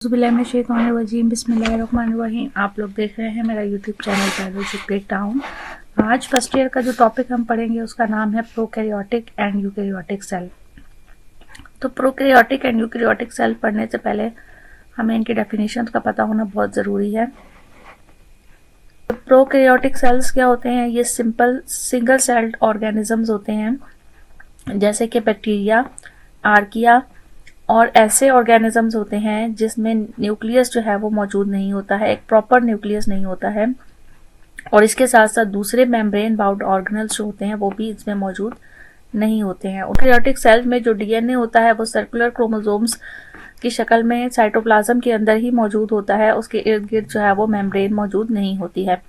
बिस्मिल्लाहिर्रहमानिर्रहीम, बिस्मिल्लाहिर्रहमानिर्रहीम। आप लोग देख रहे हैं मेरा यूट्यूब चैनल बायोलॉजी ब्रेकडाउन। आज फर्स्ट ईयर का जो टॉपिक हम पढ़ेंगे उसका नाम है प्रोकैरियोटिक एंड यूकैरियोटिक सेल। तो प्रोकैरियोटिक एंड यूकैरियोटिक सेल पढ़ने से पहले हमें इनकी डेफिनेशन का पता होना बहुत ज़रूरी है। तो प्रोकैरियोटिक सेल्स क्या होते हैं? ये सिंपल सिंगल सेल्ड ऑर्गेनिजम्स होते हैं, जैसे कि बैक्टीरिया, आर्किया और ऐसे ऑर्गेनिजम्स होते हैं जिसमें न्यूक्लियस जो है वो मौजूद नहीं होता है, एक प्रॉपर न्यूक्लियस नहीं होता है, और इसके साथ साथ दूसरे मेम्ब्रेन बाउंड ऑर्गेनल्स जो होते हैं वो भी इसमें मौजूद नहीं होते हैं। यूकैरियोटिक सेल में जो डीएनए होता है वो सर्कुलर क्रोमोसोम्स की शक्ल में साइटोप्लाज्म के अंदर ही मौजूद होता है, उसके इर्द गिर्द जो है वो मेम्ब्रेन मौजूद नहीं होती है।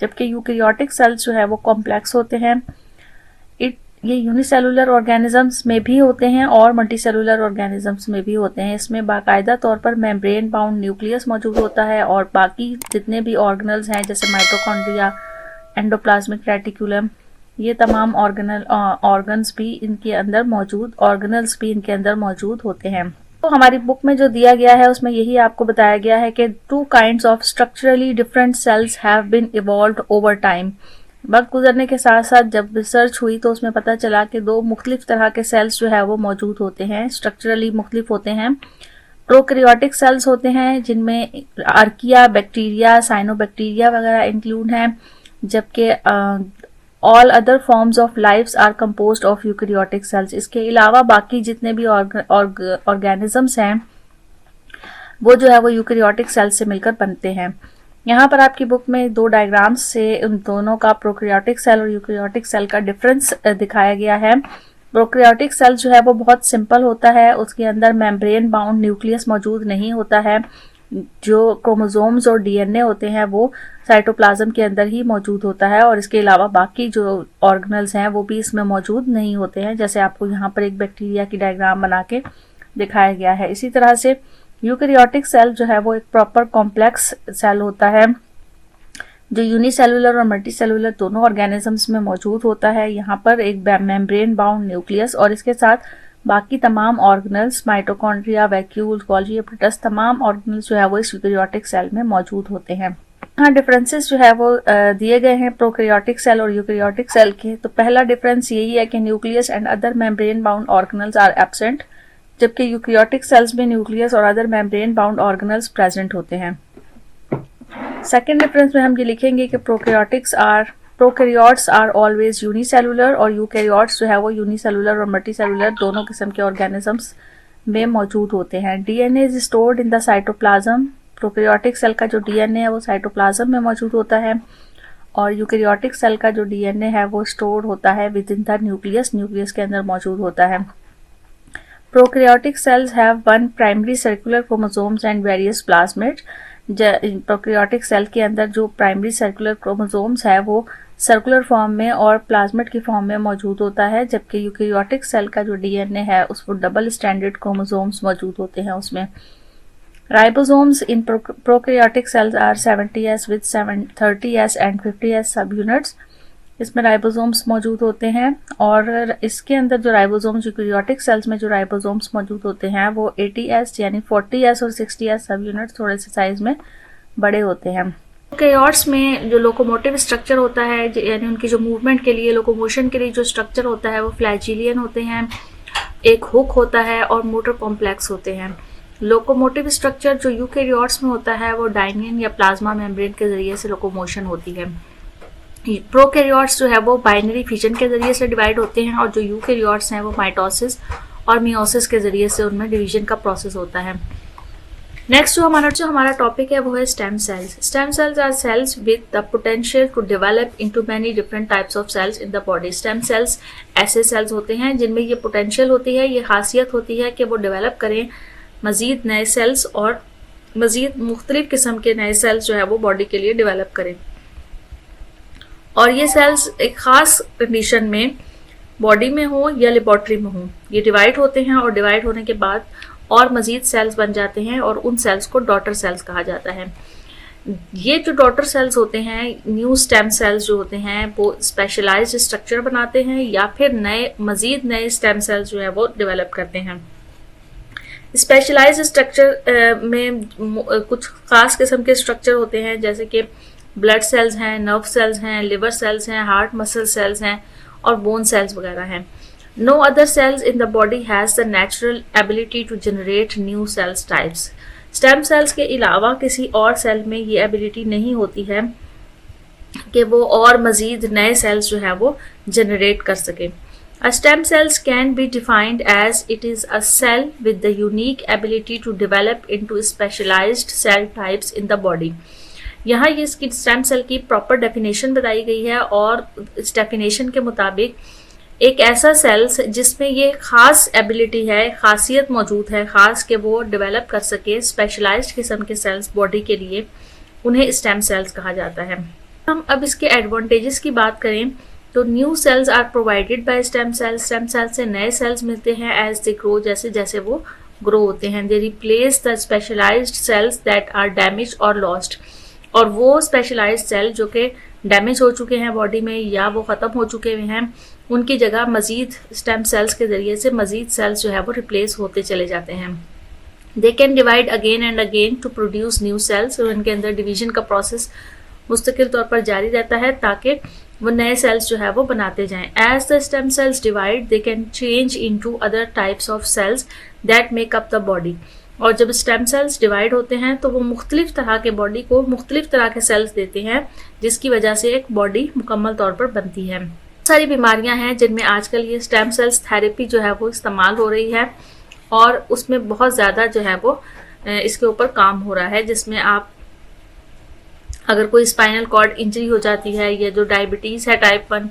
जबकि यूकैरियोटिक सेल्स जो है वो कॉम्प्लेक्स होते हैं। ये यूनिसेलुलर ऑर्गेनिजम्स में भी होते हैं और मल्टीसेलुलर ऑर्गेनिजम्स में भी होते हैं। इसमें बाकायदा तौर पर मेम्ब्रेन बाउंड न्यूक्लियस मौजूद होता है और बाकी जितने भी ऑर्गेनल्स हैं जैसे माइटोकॉन्ड्रिया, एंडोप्लाज्मिक रेटिकुलम, ये तमाम ऑर्गन्स भी इनके अंदर मौजूद होते हैं। तो हमारी बुक में जो दिया गया है उसमें यही आपको बताया गया है कि 2 kinds of structurally different cells have been evolved over time. वक्त गुजरने के साथ साथ जब रिसर्च हुई तो उसमें पता चला कि 2 मुख्तलिफ तरह के सेल्स जो है वो मौजूद होते हैं, स्ट्रक्चरली मुख्तलिफ होते हैं। प्रोकैरियोटिक सेल्स होते हैं जिनमें आर्किया, बैक्टीरिया, साइनोबैक्टीरिया वगैरह इंक्लूड हैं, जबकि all other forms of lifes are composed of eukaryotic cells. इसके अलावा बाकी जितने भी ऑर्गेनिजम्स हैं वो जो है वो यूकैरियोटिक सेल्स से मिलकर बनते हैं। यहाँ पर आपकी बुक में 2 डायग्राम्स से उन दोनों का प्रोकैरियोटिक सेल और यूकैरियोटिक सेल का डिफरेंस दिखाया गया है। प्रोकैरियोटिक सेल जो है वो बहुत सिंपल होता है, उसके अंदर मेम्ब्रेन बाउंड न्यूक्लियस मौजूद नहीं होता है। जो क्रोमोसोम्स और डीएनए होते हैं वो साइटोप्लाज्म के अंदर ही मौजूद होता है, और इसके अलावा बाकी जो ऑर्गेनल्स हैं वो भी इसमें मौजूद नहीं होते हैं, जैसे आपको यहाँ पर एक बैक्टीरिया की डायग्राम बना के दिखाया गया है। इसी तरह से यूकैरियोटिक सेल जो है वो एक प्रॉपर कॉम्प्लेक्स सेल होता है जो यूनिसेलुलर और मल्टीसेलुलर दोनों ऑर्गेनिजम्स में मौजूद होता है। यहाँ पर एक मेम्ब्रेन बाउंड न्यूक्लियस और इसके साथ बाकी तमाम ऑर्गेनल्स, माइटोकॉन्ड्रिया, वैक्यूल्स, गोल्गी एपिटस, तमाम ऑर्गेनल्स जो है वो इस यूकैरियोटिक सेल में मौजूद होते हैं। यहाँ डिफरेंसेस जो है वो दिए गए हैं प्रोकैरियोटिक सेल और यूकैरियोटिक सेल के। तो पहला डिफरेंस यही है कि nucleus and other membrane bound organelles are absent, जबकि यूकैरियोटिक सेल्स में न्यूक्लियस और other membrane bound organelles present होते हैं। सेकेंड डिफरेंस में हम ये लिखेंगे कि प्रोकैरियोट्स आर ऑलवेज यूनिसेलुलर और यूकैरियोट्स जो है वो यूनिसेलुलर और मल्टीसेलुलर दोनों किस्म के ऑर्गेनिजम्स में मौजूद होते हैं। DNA is stored in the cytoplasm. Prokaryotic cell का जो डीएनए है वो साइटोप्लाज्म में मौजूद होता है, और यूकैरियोटिक सेल का जो डीएनए है वो स्टोर होता है विद इन द न्यूक्लियस के अंदर मौजूद होता है। Prokaryotic cells have one primary circular chromosomes and various plasmids। Prokaryotic cell के अंदर जो प्राइमरी सर्कुलर क्रोमोसोम्स है वो सर्कुलर फॉर्म में और प्लाज्मिड की फॉर्म में मौजूद होता है, जबकि यूकैरियोटिक सेल का जो डीएनए है उसको डबल स्टैंडर्ड क्रोमोसोम्स मौजूद होते हैं उसमें। Ribosomes in prokaryotic cells are 70s with 30s and 50s सब यूनिट्स। इसमें राइबोसोम्स मौजूद होते हैं, और इसके अंदर जो राइबोसोम्स यूकैरियोटिक सेल्स में जो राइबोसोम्स मौजूद होते हैं वो 80s यानी 40s और 60s सब यूनिट्स थोड़े से साइज में बड़े होते हैं। यूकैरियोट्स में जो लोकोमोटिव स्ट्रक्चर होता है, यानी उनकी जो मूवमेंट के लिए, लोकोमोशन के लिए जो स्ट्रक्चर होता है वो फ्लैजिलियन होते हैं, एक हुक होता है और मोटर कॉम्प्लेक्स होते हैं। लोकोमोटिव स्ट्रक्चर जो यूकैरियोट्स में होता है वो डायनियन या प्लाज्मा मेम्ब्रेन के जरिए से लोकोमोशन होती है। प्रोकैरियोट्स जो है वो बाइनरी फिजन के जरिए से डिवाइड होते हैं, और जो यूकैरियोट्स हैं वो माइटोसिस और मियोसिस के जरिए से उनमें डिवीजन का प्रोसेस होता है। नेक्स्ट जो हमारा टॉपिक है वो है stem cells. Stem cells are cells with the potential to develop into many different types of cells in the body. Stem cells ऐसे सेल्स होते हैं जिनमें ये पोटेंशियल होती है, ये खासियत होती है कि वो डेवलप करें मजीद नए सेल्स और मजीद मुख्तलिफ किस्म के नए सेल्स जो है वो बॉडी के लिए डेवलप करें। और ये सेल्स एक खास कंडीशन में बॉडी में हो या लेबोरेटरी में हो, ये डिवाइड होते हैं, और डिवाइड होने के बाद और मजीद सेल्स बन जाते हैं, और उन सेल्स को डॉटर सेल्स कहा जाता है। ये जो डॉटर सेल्स होते हैं, न्यू स्टेम सेल्स जो होते हैं, वो स्पेशलाइज्ड स्ट्रक्चर बनाते हैं या फिर मजीद नए स्टेम सेल्स जो है वो डेवलप करते हैं। स्पेशलाइज्ड स्ट्रक्चर में कुछ खास किस्म के स्ट्रक्चर होते हैं, जैसे कि ब्लड सेल्स हैं, नर्व सेल्स हैं, लिवर सेल्स हैं, हार्ट मसल सेल्स हैं और बोन सेल्स वगैरह हैं। No other cells in the body has the natural ability to generate new cells types. Stem cells के अलावा किसी और सेल में ये एबिलिटी नहीं होती है कि वो और मज़ीद नए सेल्स जो है वो जनरेट कर सके। A stem cells can be defined as it is a cell with the unique ability to develop into specialized cell types in the body. यहाँ ये इसकी स्टेम सेल की प्रॉपर डेफिनेशन बताई गई है और इस डेफिनेशन के मुताबिक एक ऐसा सेल्स जिसमें ये खास एबिलिटी है, खासियत मौजूद है खास कि वो डेवलप कर सके स्पेशलाइज्ड किस्म के सेल्स बॉडी के लिए, उन्हें स्टेम सेल्स कहा जाता है। हम अब इसके एडवांटेजेस की बात करें तो new cells are provided by stem cells से नए सेल्स मिलते हैं एज दे ग्रो, जैसे जैसे वो ग्रो होते हैं। They replace the specialised cells that are damage और लॉस्ट, और वो स्पेशलाइज्ड सेल जो कि डैमेज हो चुके हैं बॉडी में या वो ख़त्म हो चुके हुए हैं, उनकी जगह मज़ीद स्टेम सेल्स के ज़रिए से मज़ीद सेल्स जो है वो रिप्लेस होते चले जाते हैं। They can divide again and again to produce new cells, और उनके अंदर डिवीजन का प्रोसेस मुस्तकिल तौर पर जारी रहता है ताकि वो नए सेल्स जो है वो बनाते जाएं। As the stem cells divide they can change into other types of cells that make up the body, और जब स्टेम सेल्स डिवाइड होते हैं तो वो मुख्तलिफ तरह के बॉडी को मुख्तलिफ तरह के सेल्स देते हैं, जिसकी वजह से एक बॉडी मुकम्मल तौर पर बनती है। सारी बीमारियां हैं जिनमें आजकल ये स्टेम सेल्स थेरेपी जो है वो इस्तेमाल हो रही है, और उसमें बहुत ज़्यादा जो है वो इसके ऊपर काम हो रहा है, जिसमें आप अगर कोई स्पाइनल कॉर्ड इंजरी हो जाती है, या जो डायबिटीज़ है टाइप 1,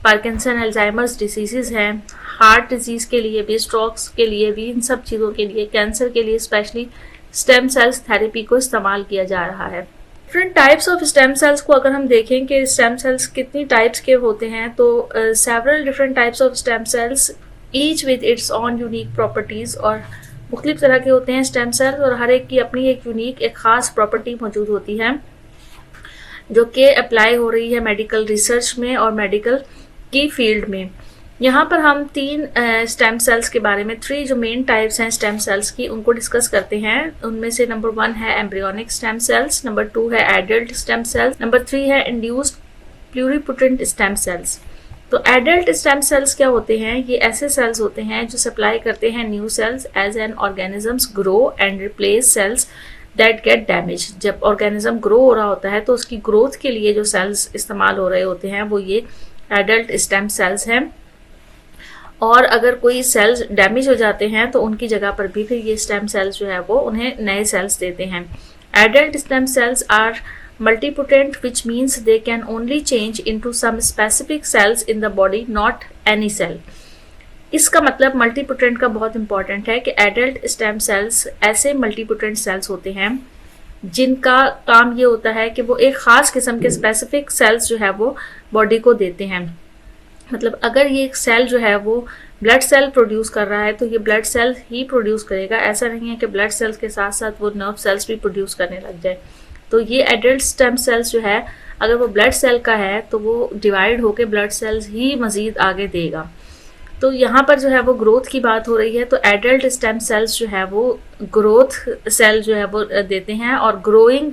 पार्किंसन, अल्जाइमर्स डिसीज़ हैं, हार्ट डिजीज़ के लिए भी, स्ट्रोक्स के लिए भी, इन सब चीज़ों के लिए, कैंसर के लिए स्पेशली स्टेम सेल्स थेरेपी को इस्तेमाल किया जा रहा है। Different types of stem cells को अगर हम देखें कि स्टेम सेल्स कितनी टाइप्स के होते हैं, तो several different types of stem cells each with its on unique properties, और मुख्तलिफ तरह के होते हैं स्टेम सेल्स, और हर एक की अपनी एक यूनिक एक ख़ास प्रॉपर्टी मौजूद होती है जो कि अप्लाई हो रही है मेडिकल रिसर्च में और मेडिकल की फील्ड में। यहाँ पर हम 3 स्टेम सेल्स के बारे में, 3 जो मेन टाइप्स हैं स्टेम सेल्स की, उनको डिस्कस करते हैं। उनमें से नंबर 1 है एम्ब्रियोनिक स्टेम सेल्स, नंबर 2 है एडल्ट स्टेम सेल्स, नंबर 3 है इंड्यूस्ड प्लूरिपोटेंट स्टेम सेल्स। तो एडल्ट स्टेम सेल्स क्या होते हैं? ये ऐसे सेल्स होते हैं जो सप्लाई करते हैं new cells as an organisms grow and replace cells that get damage. जब ऑर्गेनिज्म ग्रो हो रहा होता है तो उसकी ग्रोथ के लिए जो सेल्स इस्तेमाल हो रहे होते हैं वो ये एडल्ट स्टेम सेल्स हैं, और अगर कोई सेल्स डैमेज हो जाते हैं तो उनकी जगह पर भी फिर ये स्टेम सेल्स जो है वो उन्हें नए सेल्स देते हैं। Adult stem cells are multipotent, which means they can only change into some specific cells in the body, not any cell. इसका मतलब मल्टीपोटेंट का बहुत इंपॉर्टेंट है कि एडल्ट स्टेम सेल्स ऐसे मल्टीपोटेंट सेल्स होते हैं जिनका काम ये होता है कि वो एक खास किस्म के स्पेसिफिक सेल्स जो है वो बॉडी को देते हैं। मतलब अगर ये एक सेल जो है वो ब्लड सेल प्रोड्यूस कर रहा है तो ये ब्लड सेल ही प्रोड्यूस करेगा, ऐसा नहीं है कि ब्लड सेल्स के साथ साथ वो नर्व सेल्स भी प्रोड्यूस करने लग जाए। तो ये एडल्ट स्टेम सेल्स जो है अगर वो ब्लड सेल का है तो वो डिवाइड होकर ब्लड सेल्स ही मजीद आगे देगा। तो यहाँ पर जो है वो ग्रोथ की बात हो रही है, तो एडल्ट स्टेम सेल्स जो है वो ग्रोथ सेल जो है वो देते हैं, और ग्रोइंग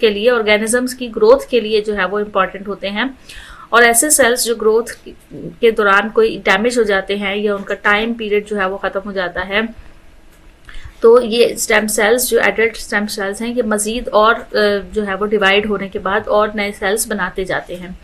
के लिए, ऑर्गेनिजम्स की ग्रोथ के लिए जो है वो इम्पॉर्टेंट होते हैं। और ऐसे सेल्स जो ग्रोथ के दौरान कोई डैमेज हो जाते हैं या उनका टाइम पीरियड जो है वो ख़त्म हो जाता है, तो ये स्टेम सेल्स जो एडल्ट स्टेम सेल्स हैं ये मज़ीद और जो है वो डिवाइड होने के बाद और नए सेल्स बनाते जाते हैं।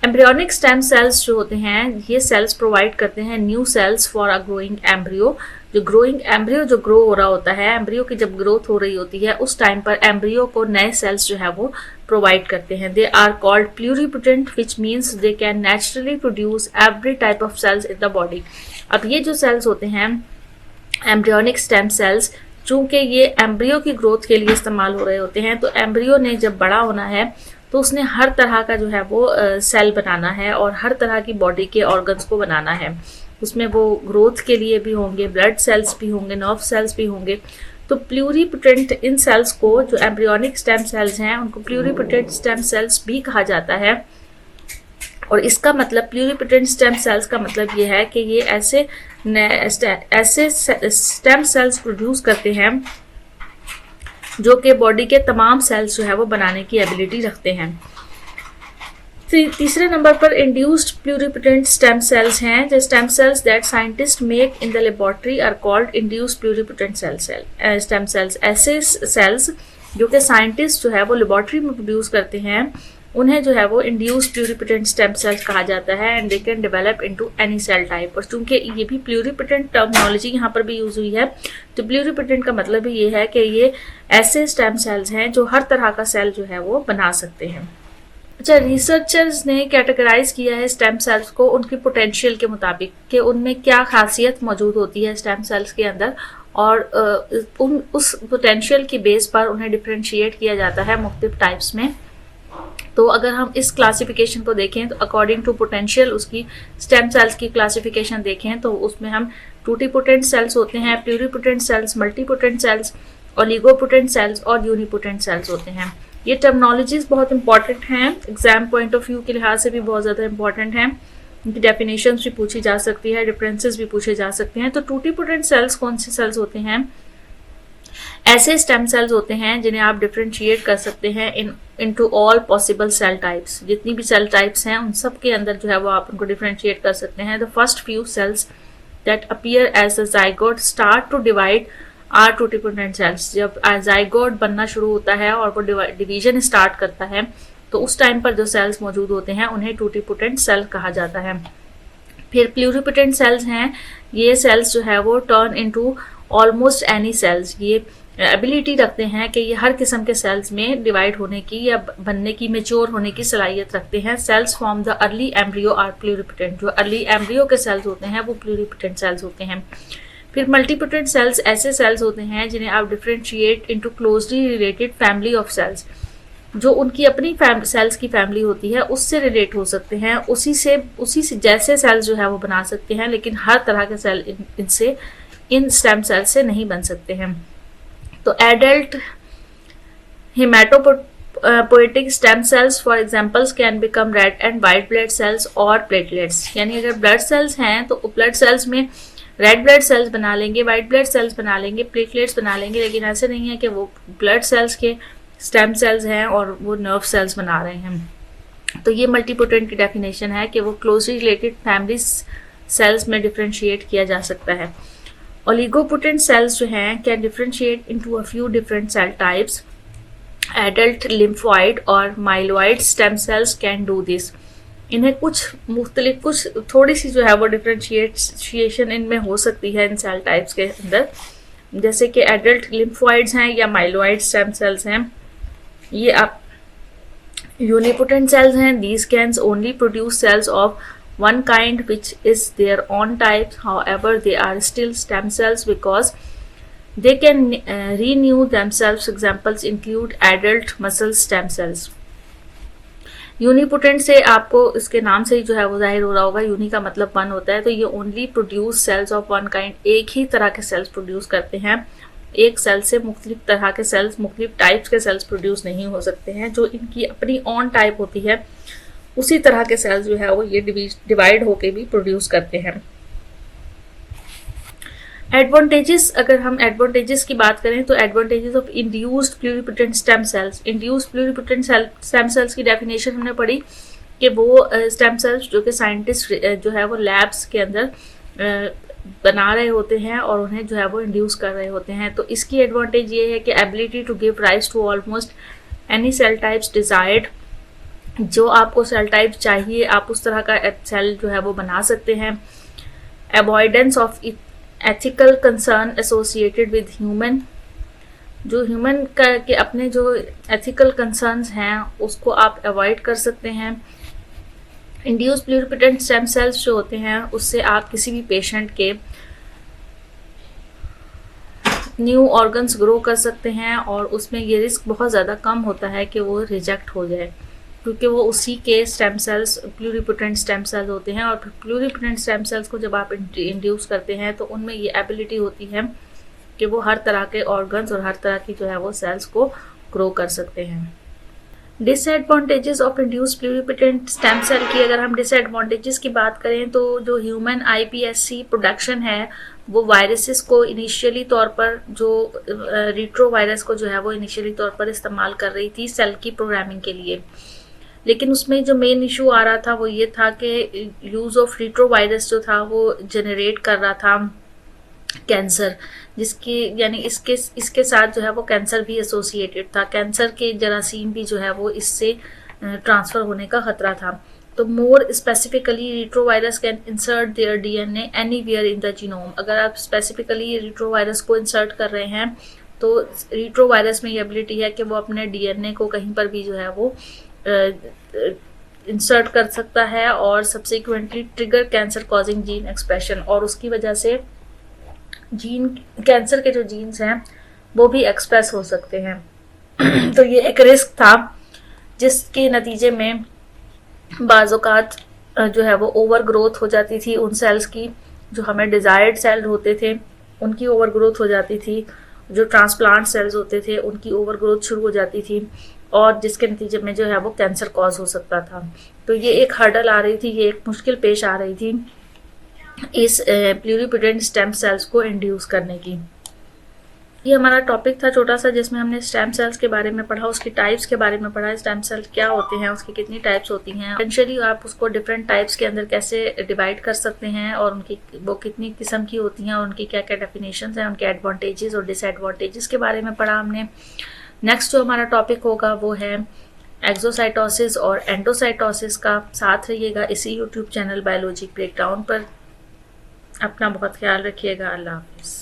एम्ब्रियोनिक स्टेम सेल्स जो होते हैं ये सेल्स प्रोवाइड करते हैं new sales for a growing embryo. जो ग्रोइंग एम्ब्रियो जो ग्रो हो रहा होता है, एम्ब्रियो की जब ग्रोथ हो रही होती है उस टाइम पर एम्ब्रियो को नए सेल्स जो है वो प्रोवाइड करते हैं। They are called pluripotent, which means they can naturally produce every type of cells in the body. अब ये जो सेल्स होते हैं एम्ब्रियोनिक स्टेम सेल्स, चूंकि ये एम्ब्रियो की ग्रोथ के लिए इस्तेमाल हो रहे होते हैं, तो एम्ब्रियो ने जब बड़ा होना है तो उसने हर तरह का जो है वो सेल बनाना है और हर तरह की बॉडी के ऑर्गन्स को बनाना है। उसमें वो ग्रोथ के लिए भी होंगे, ब्लड सेल्स भी होंगे, नर्व सेल्स भी होंगे। तो प्लूरिपोटेंट इन सेल्स को, जो एम्ब्रियोनिक स्टेम सेल्स हैं, उनको प्लूरिपोटेंट स्टेम सेल्स भी कहा जाता है। और इसका मतलब प्लूरिपोटेंट स्टेम सेल्स का मतलब ये है कि ये ऐसे स्टेम सेल्स प्रोड्यूस करते हैं जो कि बॉडी के तमाम सेल्स जो है वो बनाने की एबिलिटी रखते हैं। तीसरे नंबर पर इंड्यूस्ड प्लूरिपोटेंट स्टेम सेल्स हैं। जो stem cells that scientist make in the laboratory are called induced pluripotent stem cells. ऐसे सेल्स जो कि साइंटिस्ट जो है वो लेबोरेटरी में प्रोड्यूस करते हैं उन्हें जो है वो इंड्यूस्ड प्लूरिपोटेंट स्टेम सेल्स कहा जाता है and they can develop into any cell type. और चूंकि ये भी प्लूरिपोटेंट टर्मिनोलॉजी यहाँ पर भी यूज हुई है, तो प्लूरिपोटेंट का मतलब भी ये है कि ये ऐसे स्टेम सेल्स हैं जो हर तरह का सेल जो है वो बना सकते हैं। अच्छा, रिसर्चर्स ने कैटेगराइज किया है स्टेम सेल्स को उनकी पोटेंशियल के मुताबिक कि उनमें क्या खासियत मौजूद होती है स्टेम सेल्स के अंदर, और उस पोटेंशियल की बेस पर उन्हें डिफरेंशिएट किया जाता है मुख्तलिफ टाइप्स में। तो अगर हम इस क्लासिफिकेशन को देखें तो अकॉर्डिंग टू पोटेंशियल उसकी स्टेम सेल्स की क्लासिफिकेशन देखें तो उसमें हम टूटीपोटेंट सेल्स होते हैं, pluripotent cells, multipotent cells, oligopotent cells और यूनिपोटेंट सेल्स होते हैं। ये टर्मिनोलॉजीज बहुत इंपॉर्टेंट हैं, एग्जाम पॉइंट ऑफ व्यू के लिहाज से भी बहुत ज़्यादा इंपॉर्टेंट हैं। इनकी डेफिनेशंस भी पूछी जा सकती है, डिफरेंसेस भी पूछे जा सकते हैं। तो टूटीपोटेंट सेल्स कौन से सेल्स होते हैं? ऐसे स्टेम सेल्स होते हैं जिन्हें आप डिफरेंशिएट कर सकते हैं into all possible cell types. जितनी भी सेल टाइप्स हैं उन सब के अंदर जो है वो आप उनको डिफरेंशिएट कर सकते हैं। The first few cells that appear as a zygote start to divide are totipotent cells. जब जाइगोट बनना शुरू होता है और वो डिवीजन स्टार्ट करता है तो उस टाइम पर जो सेल्स मौजूद होते हैं उन्हें टूटीपोटेंट सेल कहा जाता है। फिर प्लूरिपोटेंट सेल्स हैं, ये सेल्स जो है वो turn into almost any cells. ये एबिलिटी रखते हैं कि ये हर किस्म के सेल्स में डिवाइड होने की या बनने की, मेच्योर होने की सलाहियत रखते हैं। Cells from the early embryo are pluripotent. जो अर्ली एम्ब्रियो के सेल्स होते हैं वो प्लूरिपोटेंट सेल्स होते हैं। फिर मल्टीपोटेंट सेल्स ऐसे सेल्स होते हैं जिन्हें आप differentiate into closely related family of cells. जो उनकी अपनी सेल्स की फैमिली होती है उससे रिलेट हो सकते हैं, उसी से जैसे सेल्स जो है वो बना सकते हैं, लेकिन हर तरह के सेल इन स्टेम सेल्स से नहीं बन सकते हैं। तो adult haematopoietic stem cells for examples can become red and white blood cells और प्लेटलेट्स। यानी अगर ब्लड सेल्स हैं तो ब्लड सेल्स में रेड ब्लड सेल्स बना लेंगे, वाइट ब्लड सेल्स बना लेंगे, प्लेटलेट्स बना लेंगे, लेकिन ऐसे नहीं है कि वो ब्लड सेल्स के स्टेम सेल्स हैं और वो नर्व सेल्स बना रहे हैं। तो ये मल्टीपोटेंट की डेफिनेशन है कि वो क्लोजली रिलेटेड फैमिली सेल्स में डिफरेंशिएट किया जा सकता है। ओलिगोपोटेंट सेल्स जो हैं can differentiate into a few different cell types. Adult lymphoid और myeloid stem cells can do this. इन्हें कुछ थोड़ी सी जो है वो डिफरेंशिएशन इनमें हो सकती है इन सेल टाइप्स के अंदर, जैसे कि एडल्ट लिम्फोइड्स हैं या माइलोइड स्टेम सेल्स हैं। ये आप यूनिपोटेंट सेल्स हैं। These can only produce cells of one kind which is their own type. However, they are still stem cells because they can renew themselves. Examples include adult muscle stem cells. Unipotent से आपको इसके नाम से ही जो है वो जाहिर हो रहा होगा, यूनि का मतलब वन होता है, तो ये only produce cells of one kind, एक ही तरह के सेल्स प्रोड्यूस करते हैं। एक सेल से मुख्तलिफ तरह के सेल्स, मुख्तलिफ टाइप्स के सेल्स प्रोड्यूस नहीं हो सकते हैं। जो इनकी अपनी ऑन टाइप होती है उसी तरह के सेल्स जो है वो ये डिवाइड होके भी प्रोड्यूस करते हैं। एडवांटेजेस, अगर हम एडवांटेजेस की बात करें तो advantages of induced pluripotent stem sales. Induced pluripotent stem cells की डेफिनेशन हमने पढ़ी कि वो स्टेम सेल्स जो कि साइंटिस्ट जो है वो लैब्स के अंदर बना रहे होते हैं और उन्हें जो है वो इंड्यूस कर रहे होते हैं। तो इसकी एडवांटेज ये है कि ability to give rise to almost any cell types desired. जो आपको सेल टाइप चाहिए आप उस तरह का सेल जो है वो बना सकते हैं। Avoidance of ethical concern associated with human. जो ह्यूमन के अपने जो एथिकल कंसर्न्स हैं उसको आप अवॉइड कर सकते हैं। इंड्यूस प्लूरिपोटेंट स्टेम सेल्स जो होते हैं उससे आप किसी भी पेशेंट के न्यू ऑर्गन्स ग्रो कर सकते हैं और उसमें ये रिस्क बहुत ज़्यादा कम होता है कि वो रिजेक्ट हो जाए, क्योंकि वो उसी के stem cells pluripotent stem sales होते हैं। और प्लूरिपोटेंट स्टेम सेल्स को जब आप इंड्यूस करते हैं तो उनमें ये एबिलिटी होती है कि वो हर तरह के ऑर्गन्स और हर तरह की जो है वो सेल्स को ग्रो कर सकते हैं। Disadvantages of induce pluripotent stem cell की अगर हम डिसएडवांटेजेस की बात करें तो जो ह्यूमन आईपीएससी प्रोडक्शन है वो वायरसेस को इनिशियली तौर पर जो रिट्रो वायरस को जो है वो इनिशियली तौर पर इस्तेमाल कर रही थी सेल की प्रोग्रामिंग के लिए, लेकिन उसमें जो मेन इशू आ रहा था वो ये था कि यूज़ ऑफ रिट्रो वायरस जो था वो जनरेट कर रहा था कैंसर, जिसकी यानी इसके साथ जो है वो कैंसर भी एसोसिएटेड था, कैंसर के जरासीम भी जो है वो इससे ट्रांसफ़र होने का खतरा था। तो more specifically retrovirus can insert there DNA anywhere in the genome. अगर आप स्पेसिफिकली रिट्रोवायरस को इंसर्ट कर रहे हैं तो रिट्रोवायरस में ये एबिलिटी है कि वो अपने डीएनए को कहीं पर भी जो है वो इंसर्ट कर सकता है और subsequently trigger cancer causing gene expression, और उसकी वजह से जीन कैंसर के जो जीन्स हैं वो भी एक्सप्रेस हो सकते हैं। तो ये एक रिस्क था जिसके नतीजे में बाज़ौकात जो है वो ओवर ग्रोथ हो जाती थी उन सेल्स की, जो हमें डिज़ायर्ड सेल होते थे उनकी ओवर ग्रोथ हो जाती थी, जो ट्रांसप्लांट सेल्स होते थे उनकी ओवर ग्रोथ शुरू हो जाती थी, और जिसके नतीजे में जो है वो कैंसर कॉज हो सकता था। तो ये एक हर्डल आ रही थी, ये एक मुश्किल पेश आ रही थी इस प्लूरिपोटेंट स्टेम सेल्स को इंड्यूस करने की। ये हमारा टॉपिक था छोटा सा जिसमें हमने स्टेम सेल्स के बारे में पढ़ा, उसकी टाइप्स के बारे में पढ़ा, स्टेम सेल्स क्या होते हैं, उसकी कितनी टाइप्स होती हैं, पोटेंशियली आप उसको डिफरेंट टाइप्स के अंदर कैसे डिवाइड कर सकते हैं और उनकी वो कितनी किस्म की होती हैं और उनकी क्या क्या डेफिनेशंस हैं, उनके एडवांटेजेस और डिसएडवांटेजेस के बारे में पढ़ा हमने। नेक्स्ट जो हमारा टॉपिक होगा वो है एक्सोसाइटोसिस और एंडोसाइटोसिस का। साथ रहिएगा इसी यूट्यूब चैनल बायोलॉजी ब्रेकडाउन पर। अपना बहुत ख्याल रखिएगा। अल्लाह हाफिज़।